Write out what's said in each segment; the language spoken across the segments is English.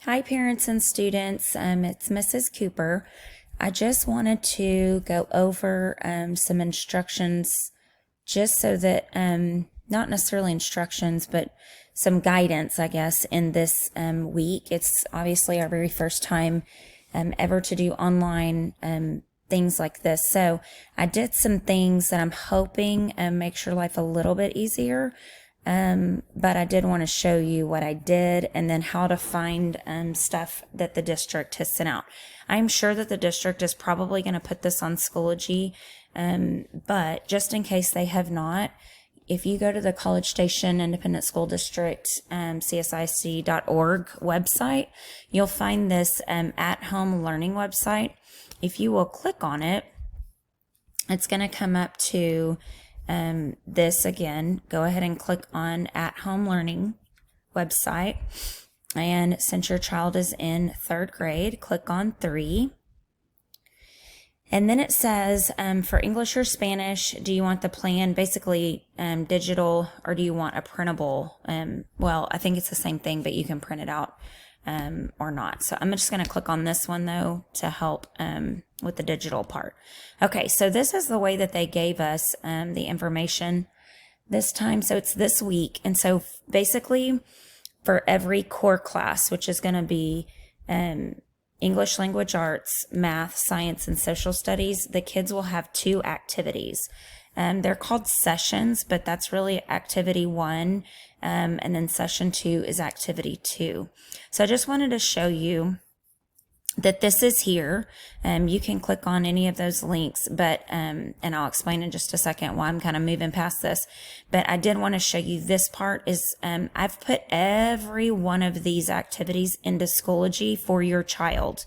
Hi, parents and students. It's Mrs. Cooper. I just wanted to go over some instructions just so that, not necessarily instructions, but some guidance, I guess, in this week. It's obviously our very first time ever to do online things like this. So I did some things that I'm hoping make your life a little bit easier. But I did want to show you what I did and then how to find stuff that the district has sent out. I'm sure that the district is probably going to put this on Schoology, but just in case they have not, if you go to the College Station Independent School District, CSIC.org website, you'll find this at-home learning website. If you will click on it, it's going to come up to this again. Go ahead and click on at home learning website. And since your child is in third grade, click on 3. And then it says, for English or Spanish, do you want the plan basically digital, or do you want a printable? Well, I think it's the same thing, but you can print it out or not. So I'm just going to click on this one though to help with the digital part. Okay, so this is the way that they gave us the information this time. So it's this week. And so basically for every core class, which is going to be English language arts, math, science, and social studies, the kids will have 2 activities. They're called sessions, but that's really activity 1. And then session 2 is activity 2. So I just wanted to show you that this is here. You can click on any of those links, but, and I'll explain in just a second why I'm kind of moving past this. But I did want to show you this part is, I've put every one of these activities into Schoology for your child.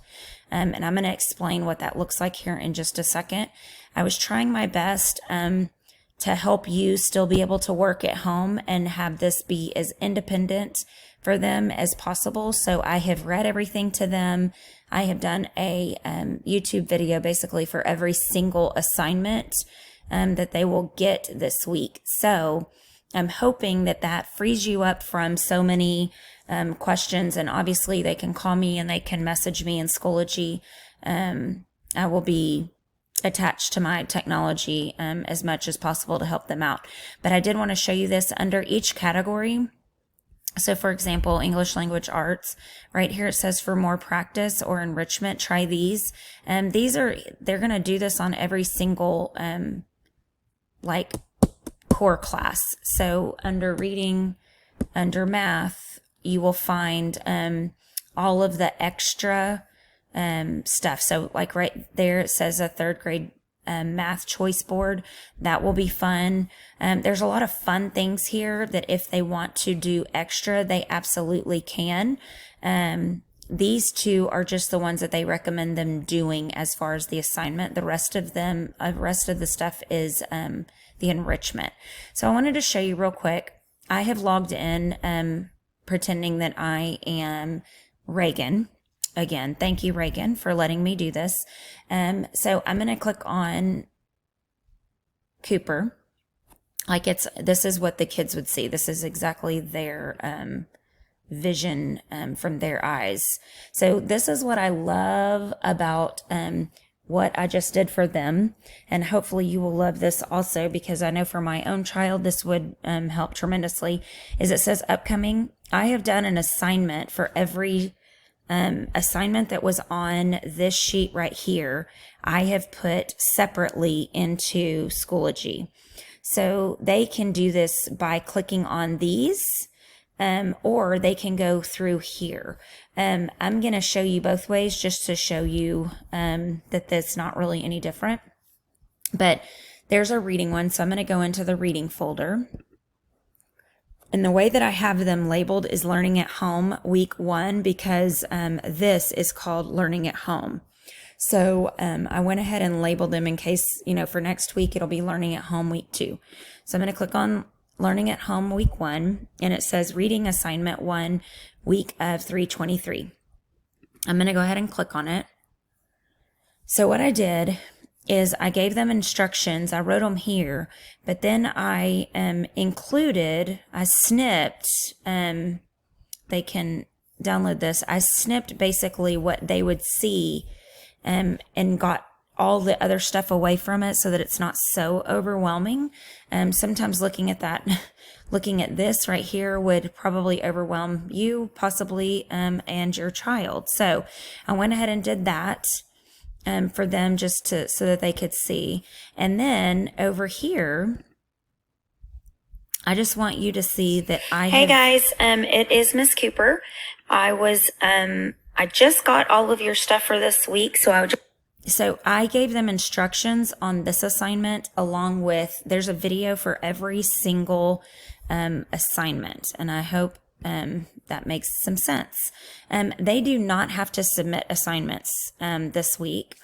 And I'm going to explain what that looks like here in just a second. I was trying my best, to help you still be able to work at home and have this be as independent for them as possible. So I have read everything to them. I have done a YouTube video basically for every single assignment that they will get this week. So I'm hoping that that frees you up from so many questions. And obviously they can call me and they can message me in Schoology. I will be attached to my technology as much as possible to help them out. But I did want to show you this under each category. So for example, English language arts, right here it says for more practice or enrichment, try these. And they're going to do this on every single like core class. So under reading, under math, you will find all of the extra stuff. So like right there, it says a third grade math choice board. That will be fun. There's a lot of fun things here that if they want to do extra, they absolutely can. These 2 are just the ones that they recommend them doing as far as the assignment. The rest of the stuff is the enrichment. So I wanted to show you real quick. I have logged in pretending that I am Reagan. Again, thank you, Reagan, for letting me do this. So I'm going to click on Cooper. This is what the kids would see. This is exactly their vision from their eyes. So this is what I love about what I just did for them. And hopefully you will love this also, because I know for my own child, this would help tremendously, is it says upcoming. I have done an assignment for every assignment that was on this sheet right here. I have put separately into Schoology. So they can do this by clicking on these, or they can go through here. I'm going to show you both ways just to show you that that's not really any different. But there's a reading one, so I'm going to go into the reading folder. And the way that I have them labeled is Learning at Home Week 1, because this is called Learning at Home. So I went ahead and labeled them in case, for next week, it'll be Learning at Home Week 2. So I'm going to click on Learning at Home Week 1, and it says Reading Assignment 1, week of 3/23. I'm going to go ahead and click on it. So what I did is I gave them instructions. I wrote them here, but then I I snipped, they can download this, I snipped basically what they would see, and got all the other stuff away from it so that it's not so overwhelming. Sometimes looking at that, looking at this right here would probably overwhelm you possibly, and your child. So I went ahead and did that, for them just to, so that they could see. And then over here, I just want you to see that Hey guys, it is Miss Cooper. I just got all of your stuff for this week, so I gave them instructions on this assignment along with, there's a video for every single assignment, and I hope that makes some sense. They do not have to submit assignments this week.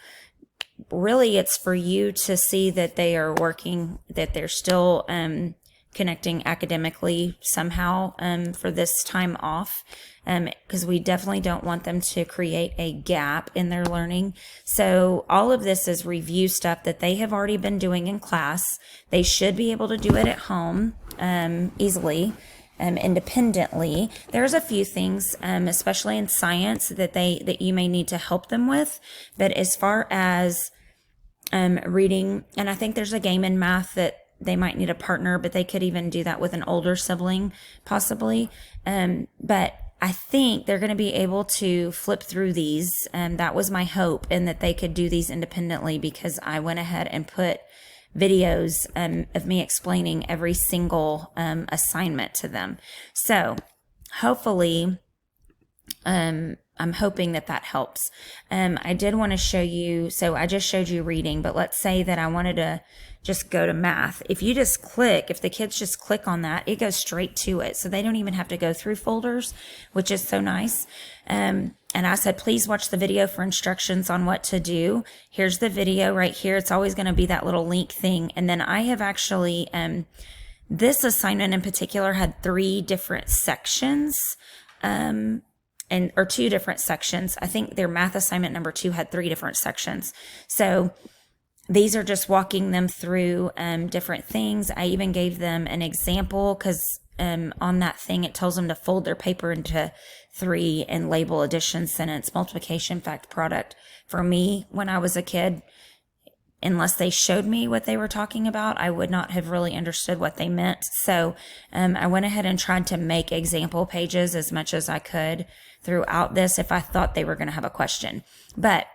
Really, it's for you to see that they are working, that they're still connecting academically somehow for this time off, because we definitely don't want them to create a gap in their learning. So all of this is review stuff that they have already been doing in class. They should be able to do it at home easily, independently. There's a few things, especially in science, that you may need to help them with. But as far as reading, and I think there's a game in math that they might need a partner, but they could even do that with an older sibling, possibly. But I think they're going to be able to flip through these. That was my hope, and that they could do these independently, because I went ahead and put videos of me explaining every single assignment to them. So hopefully, I'm hoping that helps. I did want to show you, so I just showed you reading, but let's say that I wanted to just go to math. If the kids just click on that, it goes straight to it. So they don't even have to go through folders, which is so nice. And I said, please watch the video for instructions on what to do. Here's the video right here. It's always going to be that little link thing. And then I have actually, this assignment in particular had 3 different sections, or 2 different sections. I think their math assignment number 2 had 3 different sections. So these are just walking them through different things. I even gave them an example, because on that thing, it tells them to fold their paper into 3 and label addition, sentence, multiplication, fact, product. For me, when I was a kid, unless they showed me what they were talking about, I would not have really understood what they meant. So I went ahead and tried to make example pages as much as I could throughout this if I thought they were going to have a question. But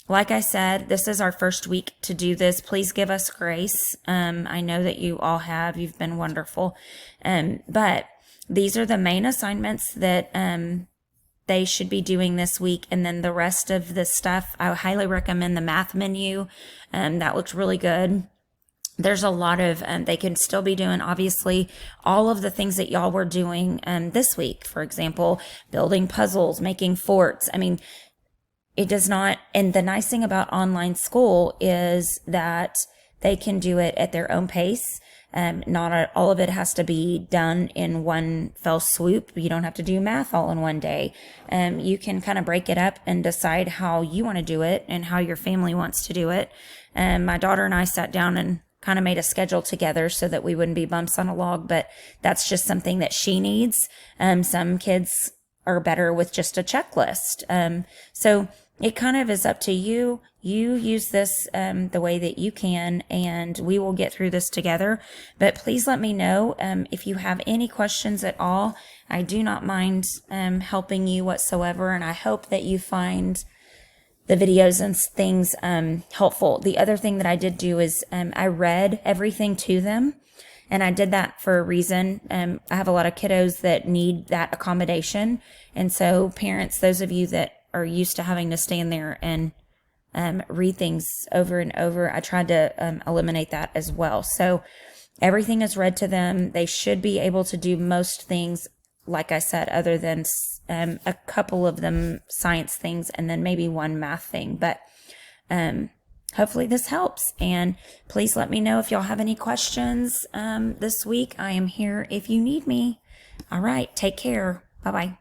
like I said, this is our first week to do this. Please give us grace. I know that you all have. You've been wonderful. But these are the main assignments that they should be doing this week. And then the rest of the stuff, I highly recommend the math menu. That looks really good. There's a lot of, they can still be doing, obviously, all of the things that y'all were doing this week. For example, building puzzles, making forts. I mean, it does not, and the nice thing about online school is that they can do it at their own pace. Not all of it has to be done in one fell swoop. You don't have to do math all in one day. You can kind of break it up and decide how you want to do it and how your family wants to do it. My daughter and I sat down and kind of made a schedule together so that we wouldn't be bumps on a log, but that's just something that she needs. Some kids are better with just a checklist. So it kind of is up to you. You use this the way that you can, and we will get through this together. But please let me know if you have any questions at all. I do not mind helping you whatsoever, and I hope that you find the videos and things helpful. The other thing that I did do is I read everything to them. And I did that for a reason. I have a lot of kiddos that need that accommodation. And so parents, those of you that are used to having to stand there and read things over and over, I tried to eliminate that as well. So everything is read to them. They should be able to do most things, like I said, other than a couple of them science things and then maybe one math thing. But hopefully this helps. And please let me know if y'all have any questions this week. I am here if you need me. All right. Take care. Bye-bye.